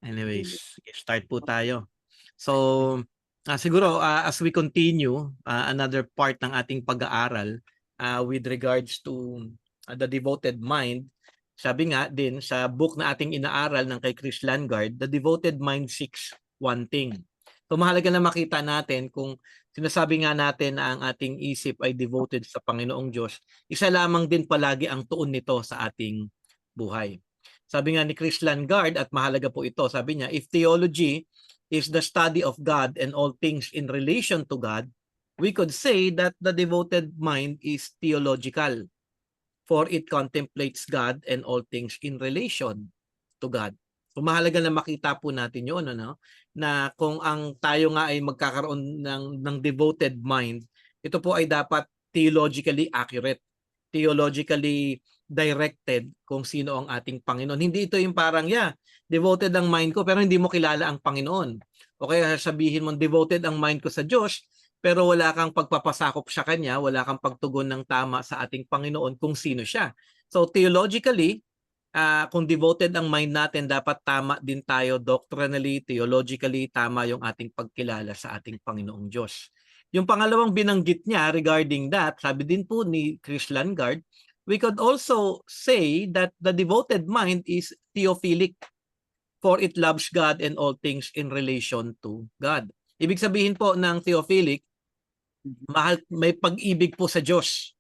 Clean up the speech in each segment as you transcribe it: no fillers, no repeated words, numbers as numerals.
Anyways, start po tayo. So, siguro as we continue another part ng ating pag-aaral with regards to the devoted mind, sabi nga din sa book na ating inaaral ng kay Chris Landgaard, The Devoted Mind Seeks One Thing. So mahalaga na makita natin kung sinasabi nga natin na ang ating isip ay devoted sa Panginoong Diyos, isa lamang din palagi ang tuon nito sa ating buhay. Sabi nga ni Chris Landgaard, at mahalaga po ito, sabi niya, if theology is the study of God and all things in relation to God, we could say that the devoted mind is theological, for it contemplates God and all things in relation to God. So mahalaga na makita po natin yun, ano? Na kung ang tayo nga ay magkakaroon ng devoted mind, ito po ay dapat theologically accurate, theologically directed kung sino ang ating Panginoon. Hindi ito yung parang, devoted ang mind ko pero hindi mo kilala ang Panginoon. O kaya sabihin mo, devoted ang mind ko sa Diyos, pero wala kang pagpapasakop sa Kanya, wala kang pagtugon ng tama sa ating Panginoon kung sino siya. So theologically, kung devoted ang mind natin, dapat tama din tayo doctrinally, theologically, tama yung ating pagkilala sa ating Panginoong Diyos. Yung pangalawang binanggit niya regarding that, sabi din po ni Chris Landgaard, we could also say that the devoted mind is theophilic, for it loves God and all things in relation to God. Ibig sabihin po ng theophilic, may pag-ibig po sa Diyos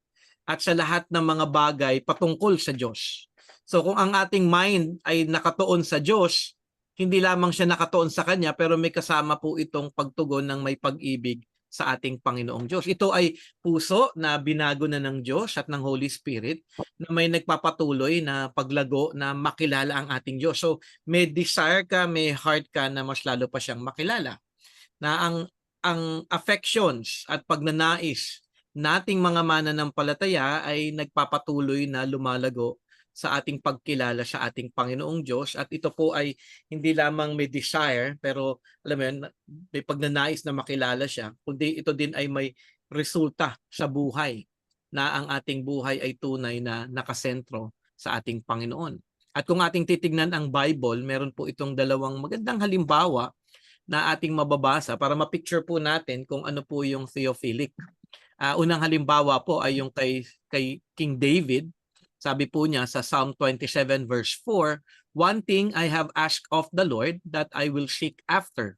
at sa lahat ng mga bagay patungkol sa Diyos. So kung ang ating mind ay nakatuon sa Diyos, hindi lamang siya nakatuon sa Kanya, pero may kasama po itong pagtugon ng may pag-ibig sa ating Panginoong Diyos. Ito ay puso na binago na ng Diyos at ng Holy Spirit na may nagpapatuloy na paglago na makilala ang ating Diyos. So may desire ka, may heart ka na mas lalo pa siyang makilala. Na ang affections at pagnanais nating mga mananampalataya ay nagpapatuloy na lumalago sa ating pagkilala sa ating Panginoong Diyos, at ito po ay hindi lamang may desire pero alam mo yun, may pagnanais na makilala siya, kundi ito din ay may resulta sa buhay na ang ating buhay ay tunay na nakasentro sa ating Panginoon. At kung ating titignan ang Bible, meron po itong dalawang magandang halimbawa na ating mababasa para ma-picture po natin kung ano po yung theophilic. Unang halimbawa po ay yung kay King David. Sabi po niya sa Psalm 27 verse 4, "One thing I have asked of the Lord that I will seek after,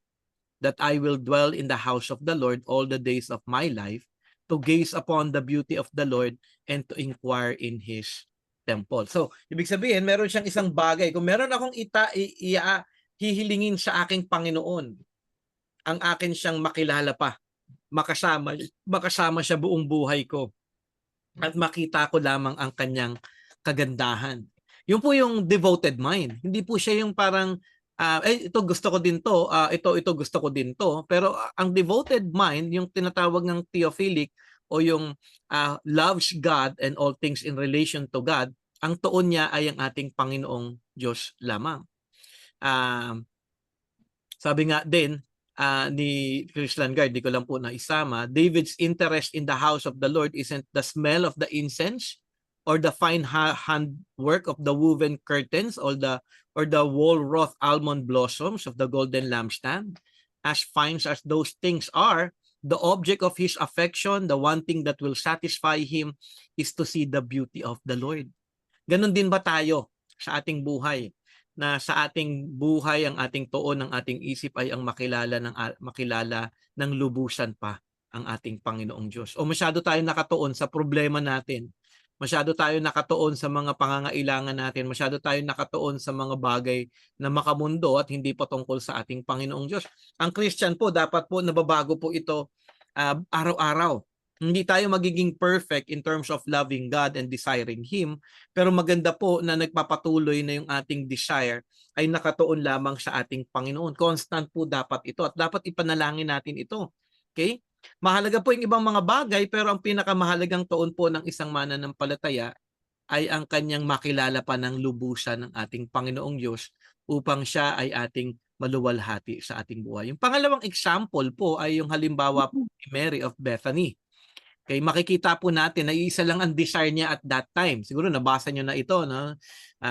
that I will dwell in the house of the Lord all the days of my life, to gaze upon the beauty of the Lord and to inquire in His temple." So, ibig sabihin, meron siyang isang bagay. Kung meron akong hihilingin sa aking Panginoon, ang akin siyang makilala pa, makasama siya buong buhay ko, at makita ko lamang ang kanyang kagandahan. Yun po yung devoted mind. Hindi po siya yung parang, ito gusto ko din to, ito gusto ko din to. Pero ang devoted mind, yung tinatawag ng theophilic o yung loves God and all things in relation to God, ang tuon niya ay ang ating Panginoong Diyos lamang. Sabi nga din ni Chris Landgaard, di ko lang po naisama, David's interest in the house of the Lord isn't the smell of the incense or the fine handwork of the woven curtains or the wall-wrought almond blossoms of the golden lampstand. As fine as those things are, the object of his affection, the one thing that will satisfy him, is to see the beauty of the Lord. Ganon din ba tayo sa ating buhay? Na sa ating buhay, ang ating tuon ng ating isip ay ang makilala ng lubusan pa ang ating Panginoong Diyos. O masyado tayo nakatuon sa problema natin, masyado tayo nakatuon sa mga pangangailangan natin, masyado tayo nakatuon sa mga bagay na makamundo at hindi patungkol sa ating Panginoong Diyos. Ang Christian po, dapat po nababago po ito araw-araw. Hindi tayo magiging perfect in terms of loving God and desiring Him, pero maganda po na nagpapatuloy na yung ating desire ay nakatuon lamang sa ating Panginoon. Constant po dapat ito at dapat ipanalangin natin ito. Okay? Mahalaga po yung ibang mga bagay, pero ang pinakamahalagang tuon po ng isang mananampalataya ay ang kanyang makilala pa ng lubusan ng ating Panginoong Diyos upang siya ay ating maluwalhati sa ating buhay. Yung pangalawang example po ay yung halimbawa po ni Mary of Bethany. Okay, makikita po natin na iisa lang ang desire niya at that time. Siguro nabasa niyo na ito, no?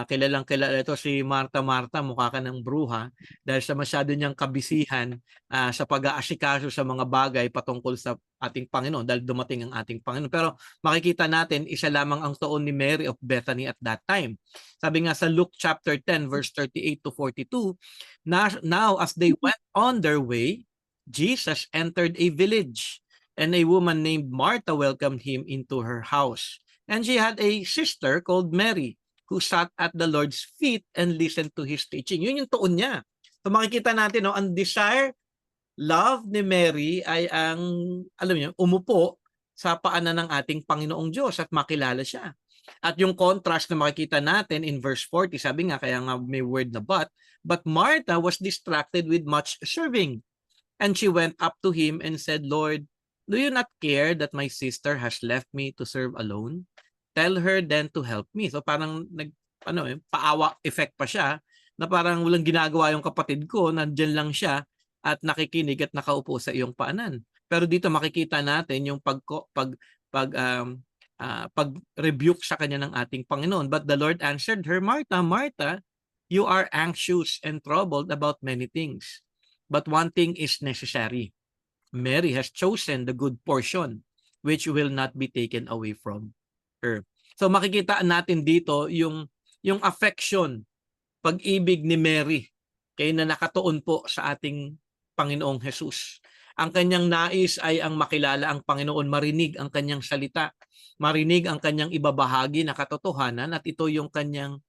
Kilalang kilala ito si Marta. Marta, mukha ka ng bruha dahil sa masyado niyang kabisihan sa pag-aasikaso sa mga bagay patungkol sa ating Panginoon dahil dumating ang ating Panginoon. Pero makikita natin, isa lamang ang tuon ni Mary of Bethany at that time. Sabi nga sa Luke chapter 10 verse 38 to 42, now as they went on their way, Jesus entered a village, and a woman named Martha welcomed him into her house. And she had a sister called Mary who sat at the Lord's feet and listened to his teaching. Yun yung tuon niya. So makikita natin, no, ang desire, love ni Mary ay ang, alam niyo, umupo sa paanan ng ating Panginoong Diyos at makilala siya. At yung contrast na makikita natin in verse 40, sabi nga, kaya nga may word na but Martha was distracted with much serving. And she went up to him and said, Lord, do you not care that my sister has left me to serve alone? Tell her then to help me. So parang paawa effect pa siya na parang walang ginagawa yung kapatid ko, nandiyan lang siya at nakikinig at nakaupo sa iyong paanan. Pero dito makikita natin yung pag-rebuke sa kanya ng ating Panginoon. But the Lord answered her, Martha, Martha, you are anxious and troubled about many things. But one thing is necessary. Mary has chosen the good portion, which will not be taken away from her. So makikita natin dito yung affection, pag-ibig ni Mary kay na nakatuon po sa ating Panginoong Jesus. Ang kanyang nais ay ang makilala ang Panginoon, marinig ang kanyang salita, marinig ang kanyang ibabahagi na katotohanan, at ito yung kanyang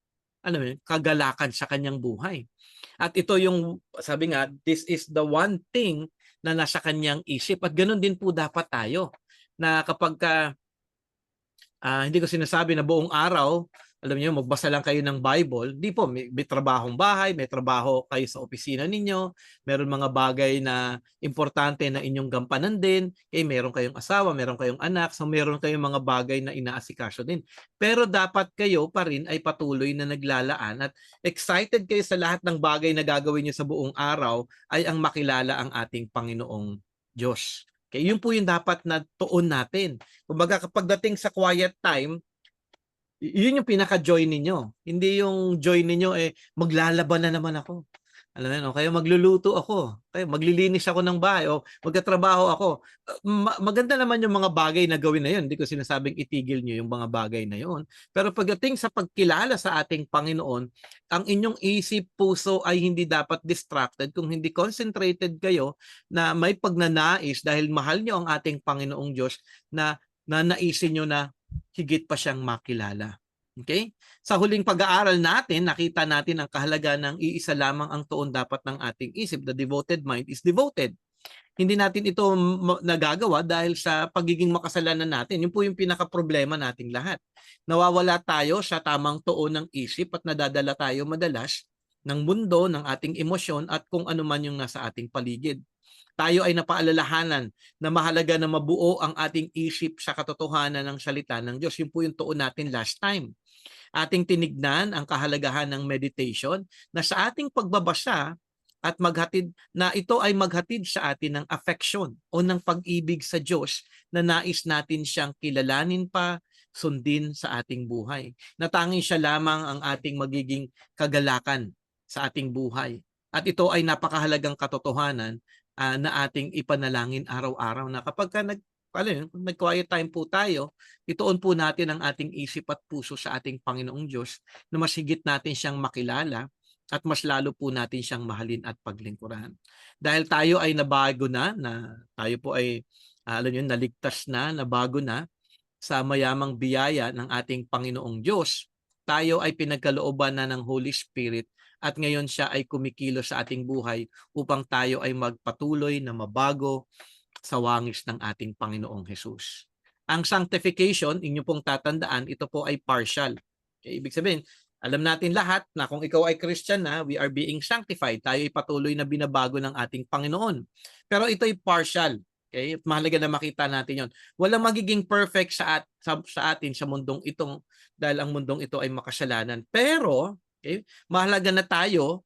kagalakan sa kanyang buhay. At ito yung, sabi nga, this is the one thing na nasa kanyang isip. At ganoon din po dapat tayo, na kapag hindi ko sinasabi na buong araw, alam niyo, magbasa lang kayo ng Bible. Di po, may trabahong bahay, may trabaho kayo sa opisina ninyo, meron mga bagay na importante na inyong gampanan din, meron kayong asawa, meron kayong anak, so meron kayong mga bagay na inaasikaso din. Pero dapat kayo pa rin ay patuloy na naglalaan at excited kayo sa lahat ng bagay na gagawin niyo sa buong araw ay ang makilala ang ating Panginoong Diyos. Okay, yun po yung dapat na tuon natin. Kumbaga kapag dating sa quiet time, yun yung pinaka-joy ninyo. Hindi yung joy ninyo maglalaban na naman ako. Alam mo, no? Kaya magluluto ako. Kaya maglilinis ako ng bahay o magtatrabaho ako. Maganda naman yung mga bagay na gawin na yun. Hindi ko sinasabing itigil nyo yung mga bagay na yun. Pero pagdating sa pagkilala sa ating Panginoon, ang inyong isip, puso ay hindi dapat distracted kung hindi concentrated kayo na may pagnanais dahil mahal nyo ang ating Panginoong Diyos na naisin nyo na higit pa siyang makilala. Okay? Sa huling pag-aaral natin, nakita natin ang kahalagaan ng iisa lamang ang tuon dapat ng ating isip. The devoted mind is devoted. Hindi natin ito nagagawa dahil sa pagiging makasalanan natin. Yun po yung pinaka-problema nating lahat. Nawawala tayo sa tamang tuon ng isip at nadadala tayo madalas ng mundo, ng ating emosyon at kung ano man yung nasa ating paligid. Tayo ay napaalalahanan na mahalaga na mabuo ang ating isip sa katotohanan ng salita ng Diyos. Yun po yung tuon natin last time. Ating tinignan ang kahalagahan ng meditation na sa ating pagbabasa at maghatid na ito ay maghatid sa atin ng affection o ng pag-ibig sa Diyos na nais natin siyang kilalanin pa, sundin sa ating buhay. Na tanging siya lamang ang ating magiging kagalakan sa ating buhay. At ito ay napakahalagang katotohanan na ating ipanalangin araw-araw na kapag nag-quiet time po tayo, ituon po natin ang ating isip at puso sa ating Panginoong Diyos na mas higit natin siyang makilala at mas lalo po natin siyang mahalin at paglingkuran. Dahil tayo ay nabago na tayo po ay naligtas na, nabago na sa mayamang biyaya ng ating Panginoong Diyos, tayo ay pinagkalooban na ng Holy Spirit at ngayon siya ay kumikilos sa ating buhay upang tayo ay magpatuloy na mabago sa wangis ng ating Panginoong Jesus. Ang sanctification, inyo pong tatandaan, ito po ay partial. Okay, ibig sabihin, alam natin lahat na kung ikaw ay Christian na, we are being sanctified. Tayo ay patuloy na binabago ng ating Panginoon. Pero ito ay partial. Okay? Mahalaga na makita natin yon. Walang magiging perfect sa atin sa mundong itong dahil ang mundong ito ay makasalanan. Pero mahalaga na tayo,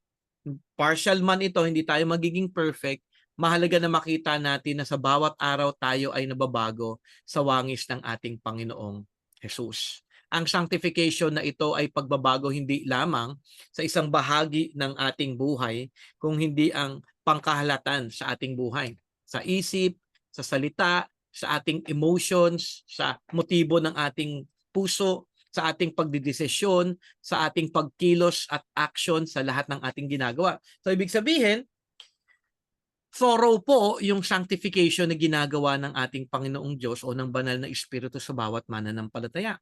partial man ito, hindi tayo magiging perfect, mahalaga na makita natin na sa bawat araw tayo ay nababago sa wangis ng ating Panginoong Jesus. Ang sanctification na ito ay pagbabago hindi lamang sa isang bahagi ng ating buhay, kung hindi ang pangkahalatan sa ating buhay. Sa isip, sa salita, sa ating emotions, sa motibo ng ating puso, sa ating pagdidesisyon, sa ating pagkilos at action sa lahat ng ating ginagawa. So ibig sabihin, thorough po yung sanctification na ginagawa ng ating Panginoong Diyos o ng banal na Espiritu sa bawat mananampalataya.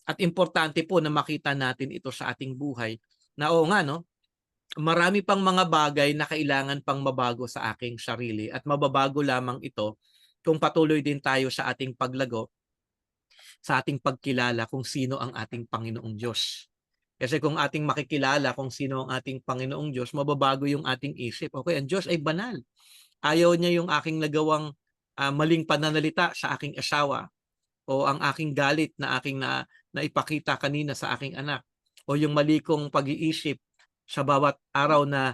At importante po na makita natin ito sa ating buhay na oo nga, no, marami pang mga bagay na kailangan pang mabago sa aking sarili at mababago lamang ito kung patuloy din tayo sa ating paglago, sa ating pagkilala kung sino ang ating Panginoong Diyos. Kasi kung ating makikilala kung sino ang ating Panginoong Diyos, mababago yung ating isip. Okay, ang Diyos ay banal. Ayaw niya yung aking nagawang maling pananalita sa aking asawa, o ang aking galit na aking naipakita kanina sa aking anak, o yung mali kong pag-iisip sa bawat araw na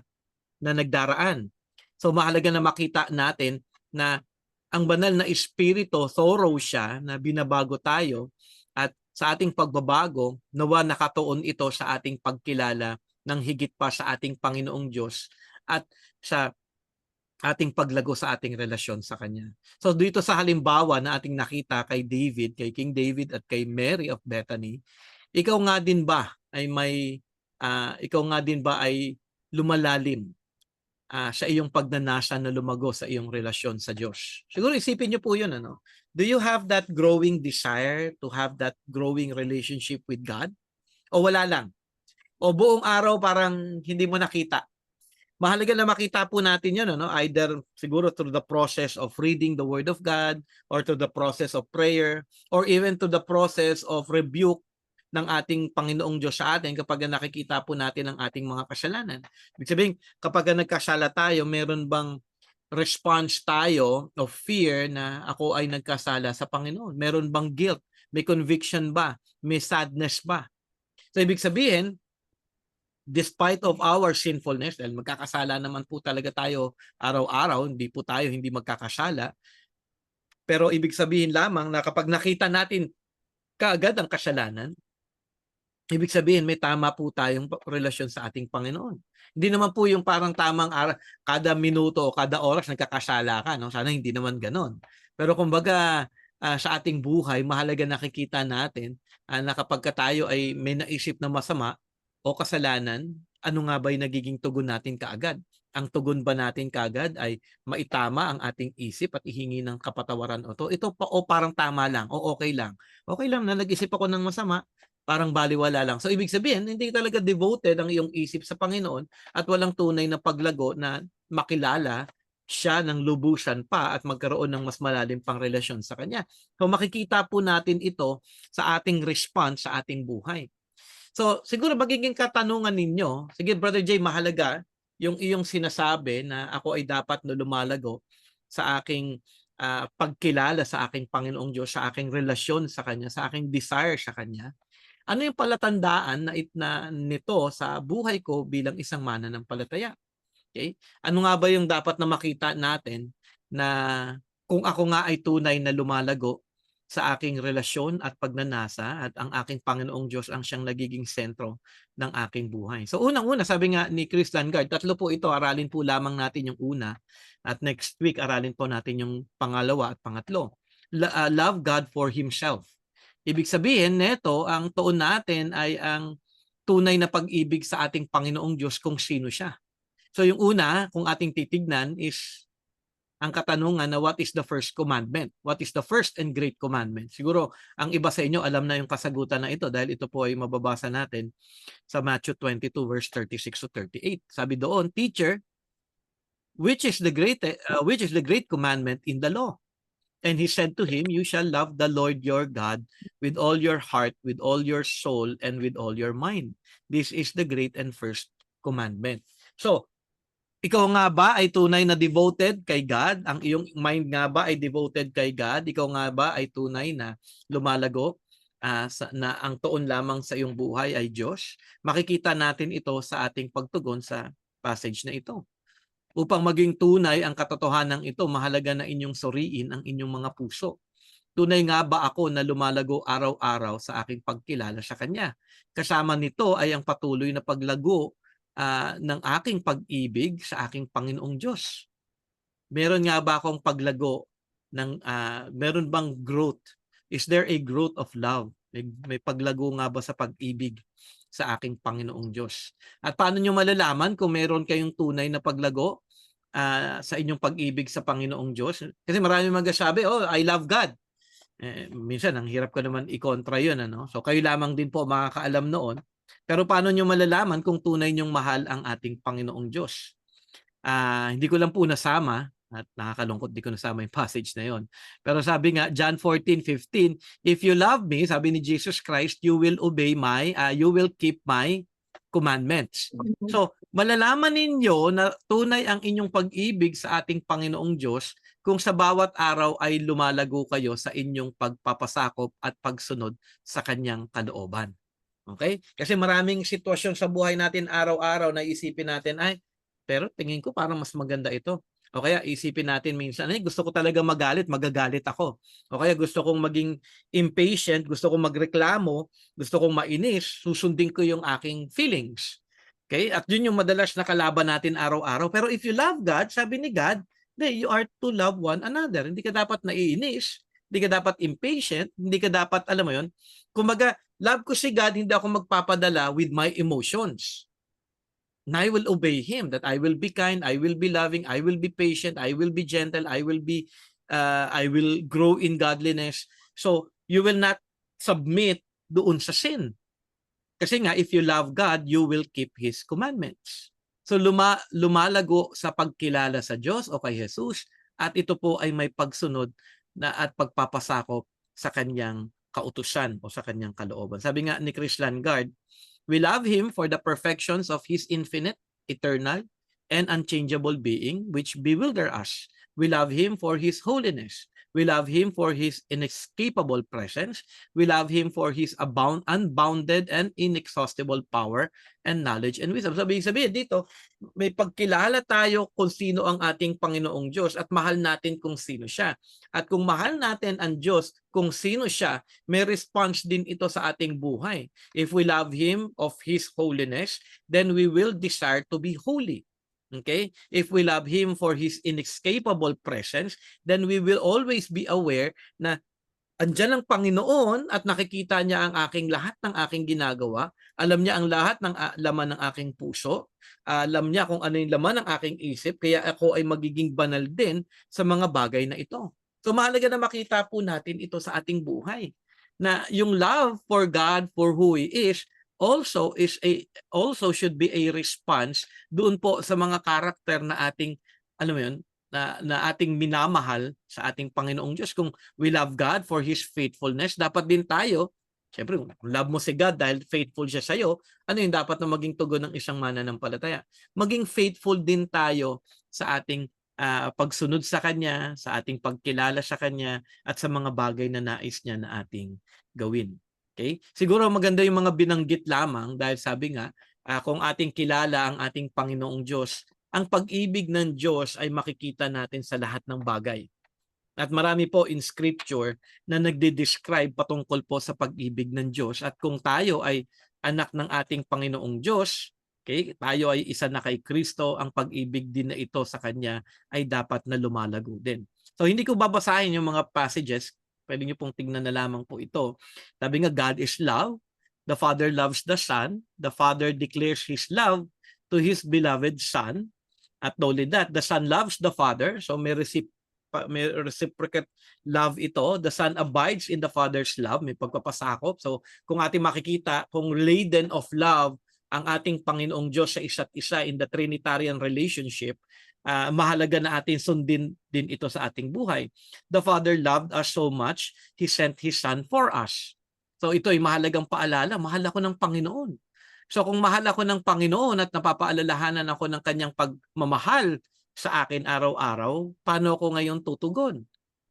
nagdaraan. So mahalaga na makita natin na ang banal na espiritu, thorough siya, na binabago tayo, at sa ating pagbabago, nawa nakatuon ito sa ating pagkilala ng higit pa sa ating Panginoong Diyos at sa ating paglago sa ating relasyon sa Kanya. So dito sa halimbawa na ating nakita kay David, kay King David at kay Mary of Bethany, ikaw nga din ba ay lumalalim sa iyong pagnanasa na lumago sa iyong relasyon sa Diyos? Siguro isipin niyo po 'yun, ano? Do you have that growing desire to have that growing relationship with God? O wala lang? O buong araw parang hindi mo nakita? Mahalaga na makita po natin 'yun, ano? Either siguro through the process of reading the Word of God, or through the process of prayer, or even to the process of rebuke ng ating Panginoong Diyos sa atin kapag nakikita po natin ang ating mga kasalanan. Ibig sabihin, kapag nagkasala tayo, meron bang response tayo of fear na ako ay nagkasala sa Panginoon? Meron bang guilt? May conviction ba? May sadness ba? So ibig sabihin, despite of our sinfulness, dahil magkakasala naman po talaga tayo araw-araw, hindi magkakasala, pero ibig sabihin lamang na kapag nakita natin kaagad ang kasalanan, ibig sabihin may tama po tayong relasyon sa ating Panginoon. Hindi naman po yung parang tamang kada minuto o kada oras nagkakasala ka, no? Sana hindi naman gano'n. Pero kumbaga, sa ating buhay, mahalaga nakikita natin na kapag tayo ay may naisip na masama o kasalanan, ano nga ba yung nagiging tugon natin kaagad? Ang tugon ba natin kaagad ay maitama ang ating isip at ihingi ng kapatawaran, o ito pa, o parang tama lang, o okay lang. Okay lang na nag-isip ako ng masama, parang baliwala lang. So ibig sabihin, hindi talaga devoted ang iyong isip sa Panginoon at walang tunay na paglago na makilala siya ng lubusan pa at magkaroon ng mas malalim pang relasyon sa Kanya. So makikita po natin ito sa ating response sa ating buhay. So siguro magiging katanungan ninyo, sige Brother Jay, mahalaga yung iyong sinasabi na ako ay dapat na lumalago sa aking pagkilala sa aking Panginoong Diyos, sa aking relasyon sa Kanya, sa aking desire sa Kanya. Ano yung palatandaan na nito sa buhay ko bilang isang mananampalataya? Okay? Ano nga ba yung dapat na makita natin na kung ako nga ay tunay na lumalago sa aking relasyon at pagnanasa at ang aking Panginoong Diyos ang siyang nagiging sentro ng aking buhay. So unang-una, sabi nga ni Chris Langard, tatlo po ito, aralin po lamang natin yung una at next week aralin po natin yung pangalawa at pangatlo. Love God for Himself. Ibig sabihin neto, ang tuon natin ay ang tunay na pag-ibig sa ating Panginoong Diyos kung sino siya. So yung una, kung ating titignan is ang katanungan na what is the first commandment? What is the first and great commandment? Siguro ang iba sa inyo alam na yung kasagutan na ito dahil ito po ay mababasa natin sa Matthew 22 verse 36 to 38. Sabi doon, "Teacher, which is the great commandment in the law?" And he said to him, "You shall love the Lord your God with all your heart, with all your soul, and with all your mind. This is the great and first commandment." So, ikaw nga ba ay tunay na devoted kay God? Ang iyong mind nga ba ay devoted kay God? Ikaw nga ba ay tunay na lumalago na ang tuon lamang sa iyong buhay ay Diyos? Makikita natin ito sa ating pagtugon sa passage na ito. Upang maging tunay ang katotohanan ito, mahalaga na inyong suriin ang inyong mga puso. Tunay nga ba ako na lumalago araw-araw sa aking pagkilala sa Kanya? Kasama nito ay ang patuloy na paglago ng aking pag-ibig sa aking Panginoong Diyos. Meron nga ba akong paglago meron bang growth? Is there a growth of love? May paglago nga ba sa pag-ibig sa aking Panginoong Diyos? At paano nyo malalaman kung meron kayong tunay na paglago sa inyong pag-ibig sa Panginoong Diyos? Kasi marami magsasabi, oh, I love God. Minsan, ang hirap ko naman i-kontra yun. Ano? So kayo lamang din po makakaalam noon. Pero paano nyo malalaman kung tunay nyong mahal ang ating Panginoong Diyos? Hindi ko lang po nasama at nakakalungkot, di ko nasama yung passage na yon. Pero sabi nga, John 14:15, if you love me, sabi ni Jesus Christ, you will you will keep my commandments. So, malalaman ninyo na tunay ang inyong pag-ibig sa ating Panginoong Diyos kung sa bawat araw ay lumalago kayo sa inyong pagpapasakop at pagsunod sa kanyang kalooban. Okay? Kasi maraming sitwasyon sa buhay natin araw-araw na isipin natin, ay, pero tingin ko parang mas maganda ito. O kaya isipin natin minsan, ay, gusto ko talaga magalit, magagalit ako. O kaya gusto kong maging impatient, gusto kong magreklamo, gusto kong mainis, susundin ko yung aking feelings. Okay? At yun yung madalas na kalaban natin araw-araw. Pero if you love God, sabi ni God, you are to love one another. Hindi ka dapat naiinis, hindi ka dapat impatient, hindi ka dapat, alam mo yun, kumbaga, love ko si God, hindi ako magpapadala with my emotions. And I will obey Him, that I will be kind, I will be loving, I will be patient, I will be gentle, I will grow in godliness. So, you will not submit doon sa sin. Kasi nga, if you love God, you will keep His commandments. So, lumalago sa pagkilala sa Diyos o kay Jesus, at ito po ay may pagsunod at pagpapasakop sa kanyang kautusan o sa kanyang kalooban. Sabi nga ni Chris Langard, we love Him for the perfections of His infinite, eternal, and unchangeable being, which bewilder us. We love Him for His holiness. We love Him for His inescapable presence. We love Him for His unbounded and inexhaustible power and knowledge and wisdom. Sabihin dito, may pagkilala tayo kung sino ang ating Panginoong Diyos at mahal natin kung sino siya. At kung mahal natin ang Diyos kung sino siya, may response din ito sa ating buhay. If we love Him of His holiness, then we will desire to be holy. Okay? If we love Him for His inescapable presence, then we will always be aware na andyan ang Panginoon at nakikita niya ang lahat ng aking ginagawa. Alam niya ang lahat ng laman ng aking puso. Alam niya kung ano yung laman ng aking isip. Kaya ako ay magiging banal din sa mga bagay na ito. So mahalaga na makita po natin ito sa ating buhay. Na yung love for God, for who He is, also should be a response doon po sa mga karakter na ating, alam mo yun, na ating minamahal sa ating Panginoong Diyos. Kung we love God for His faithfulness, dapat din tayo, siyempre, kung love mo si God dahil faithful siya sa'yo, ano yung dapat na maging tugon ng isang mananampalataya? Maging faithful din tayo sa ating pagsunod sa Kanya, sa ating pagkilala sa Kanya, at sa mga bagay na nais niya na ating gawin. Okay? Siguro maganda yung mga binanggit lamang dahil sabi nga, kung ating kilala ang ating Panginoong Diyos, ang pag-ibig ng Diyos ay makikita natin sa lahat ng bagay. At marami po in Scripture na nagde-describe patungkol po sa pag-ibig ng Diyos. At kung tayo ay anak ng ating Panginoong Diyos, okay, tayo ay isa na kay Kristo, ang pag-ibig din na ito sa Kanya ay dapat na lumalago din. So hindi ko babasahin yung mga passages, pwede niyo pong tingnan na lamang po ito. Sabi nga, God is love. The Father loves the Son. The Father declares His love to His beloved Son. At not only that, the Son loves the Father. So may reciprocate love ito. The Son abides in the Father's love. May pagpapasakop. So kung ating makikita, kung laden of love ang ating Panginoong Diyos sa isa't isa in the Trinitarian relationship, mahalaga na atin sundin din ito sa ating buhay. The Father loved us so much, He sent His Son for us. So ito ay mahalagang paalala, mahal ako ng Panginoon. So kung mahal ako ng Panginoon at napapaalalahanan ako ng Kanyang pagmamahal sa akin araw-araw, paano ako ngayon tutugon?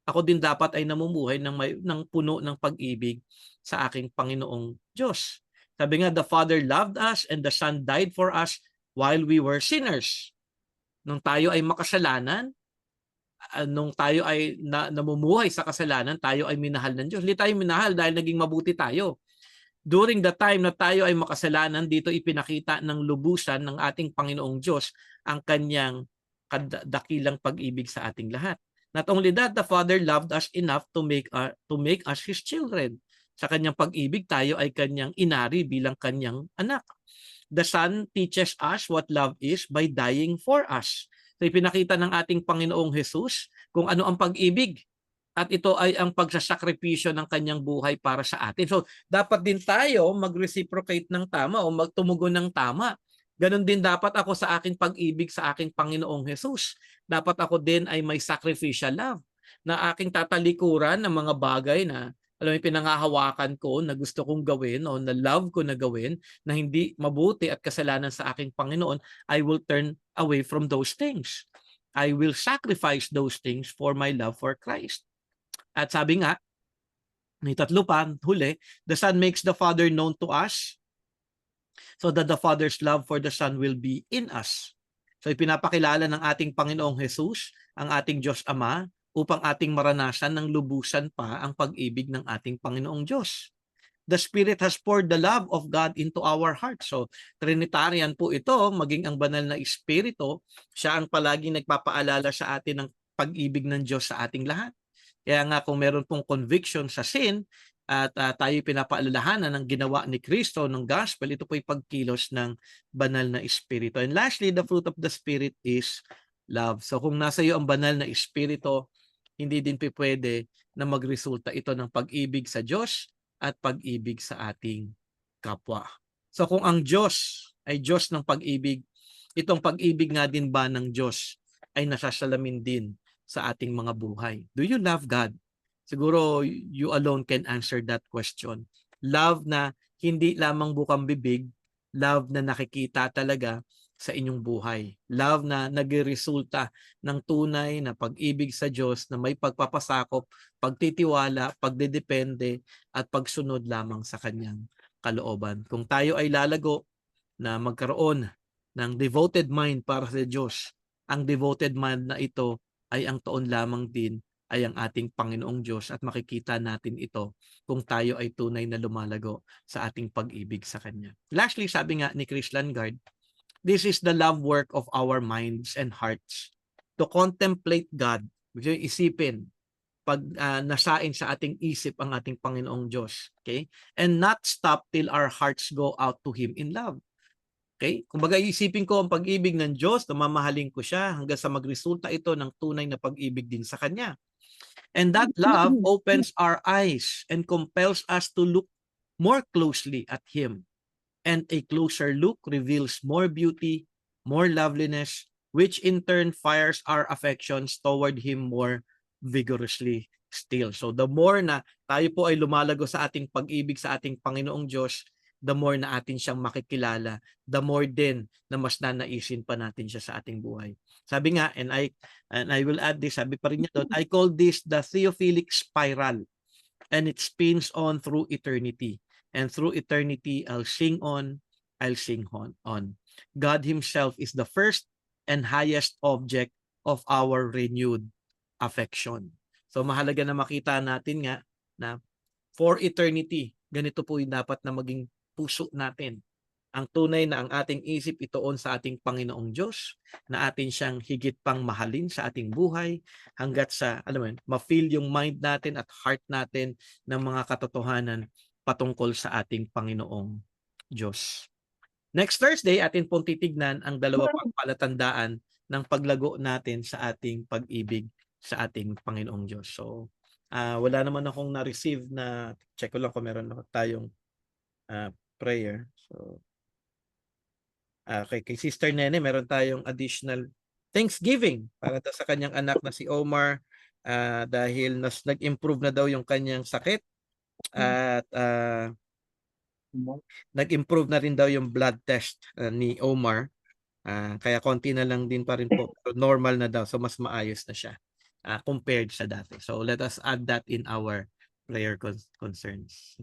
Ako din dapat ay namumuhay ng puno ng pag-ibig sa aking Panginoong Diyos. Sabi nga, the Father loved us and the Son died for us while we were sinners. Nung tayo ay makasalanan, nung tayo ay namumuhay sa kasalanan, tayo ay minahal ng Diyos. Hindi tayo minahal dahil naging mabuti tayo. During the time na tayo ay makasalanan, dito ipinakita ng lubusan ng ating Panginoong Diyos ang kanyang dakilang pag-ibig sa ating lahat. Not only that, the Father loved us enough to make us His children. Sa kanyang pag-ibig, tayo ay kanyang inari bilang kanyang anak. The Son teaches us what love is by dying for us. So ipinakita ng ating Panginoong Jesus kung ano ang pag-ibig. At ito ay ang pagsasakripisyo ng kanyang buhay para sa atin. So dapat din tayo mag-reciprocate ng tama o magtumugon ng tama. Ganon din dapat ako sa aking pag-ibig sa aking Panginoong Jesus. Dapat ako din ay may sacrificial love na aking tatalikuran ng mga bagay na alam mo, pinangahawakan ko na gusto kong gawin o na love ko na gawin na hindi mabuti at kasalanan sa aking Panginoon. I will turn away from those things. I will sacrifice those things for my love for Christ. At sabi nga, may tatlo pa, huli, the Son makes the Father known to us so that the Father's love for the Son will be in us. So ipinapakilala ng ating Panginoong Jesus, ang ating Diyos Ama, upang ating maranasan ng lubusan pa ang pag-ibig ng ating Panginoong Diyos. The Spirit has poured the love of God into our hearts. So Trinitarian po ito, maging ang banal na Espiritu, siya ang palaging nagpapaalala sa atin ng pag-ibig ng Diyos sa ating lahat. Kaya nga kung meron pong conviction sa sin at tayo pinapaalalahanan ng ginawa ni Kristo ng gospel, ito po ay pagkilos ng banal na Espiritu. And lastly, the fruit of the Spirit is love. So kung nasa iyo ang banal na Espiritu, hindi din pwede na magresulta ito ng pag-ibig sa Diyos at pag-ibig sa ating kapwa. So kung ang Diyos ay Diyos ng pag-ibig, itong pag-ibig nga din ba ng Diyos ay nasasalamin din sa ating mga buhay? Do you love God? Siguro you alone can answer that question. Love na hindi lamang bukang bibig, love na nakikita talaga sa inyong buhay. Love na nagresulta ng tunay na pag-ibig sa Diyos na may pagpapasakop, pagtitiwala, pagdedepende at pagsunod lamang sa kanyang kalooban. Kung tayo ay lalago na magkaroon ng devoted mind para sa Diyos, ang devoted mind na ito ay ang tuon lamang din ay ang ating Panginoong Diyos at makikita natin ito kung tayo ay tunay na lumalago sa ating pag-ibig sa Kanya. Lastly, sabi nga ni Chris Langard, this is the love work of our minds and hearts to contemplate God. Isipin, pag nasain sa ating isip ang ating Panginoong Diyos. Okay? And not stop till our hearts go out to Him in love. Okay? Kumbaga isipin ko ang pag-ibig ng Diyos, na mamahalin ko siya hanggang sa magresulta ito ng tunay na pag-ibig din sa Kanya. And that love opens our eyes and compels us to look more closely at Him. And a closer look reveals more beauty, more loveliness, which in turn fires our affections toward Him more vigorously still. So the more na tayo po ay lumalago sa ating pag-ibig sa ating Panginoong Diyos, the more na atin siyang makikilala, the more din na mas nanaisin pa natin siya sa ating buhay. Sabi nga, and I will add this, sabi pa rin niya doon, I call this the theophilic spiral, and it spins on through eternity. And through eternity, I'll sing on. God Himself is the first and highest object of our renewed affection. So mahalaga na makita natin nga na for eternity, ganito po yung dapat na maging puso natin. Ang tunay na ang ating isip itoon sa ating Panginoong Diyos, na atin siyang higit pang mahalin sa ating buhay hanggat sa, alam mo yun, ma-feel yung mind natin at heart natin ng mga katotohanan patungkol sa ating Panginoong Diyos. Next Thursday, atin pong titignan ang dalawa pang palatandaan ng paglago natin sa ating pag-ibig sa ating Panginoong Diyos. So, wala naman akong na-receive na, check ko lang kung meron tayong prayer. So, kay Sister Nene, meron tayong additional Thanksgiving para sa kanyang anak na si Omar dahil nag-improve na daw yung kanyang sakit at nag-improve na rin daw yung blood test ni Omar. Kaya konti na lang din pa rin po. Pero normal na daw. So mas maayos na siya compared sa dati. So let us add that in our prayer concerns.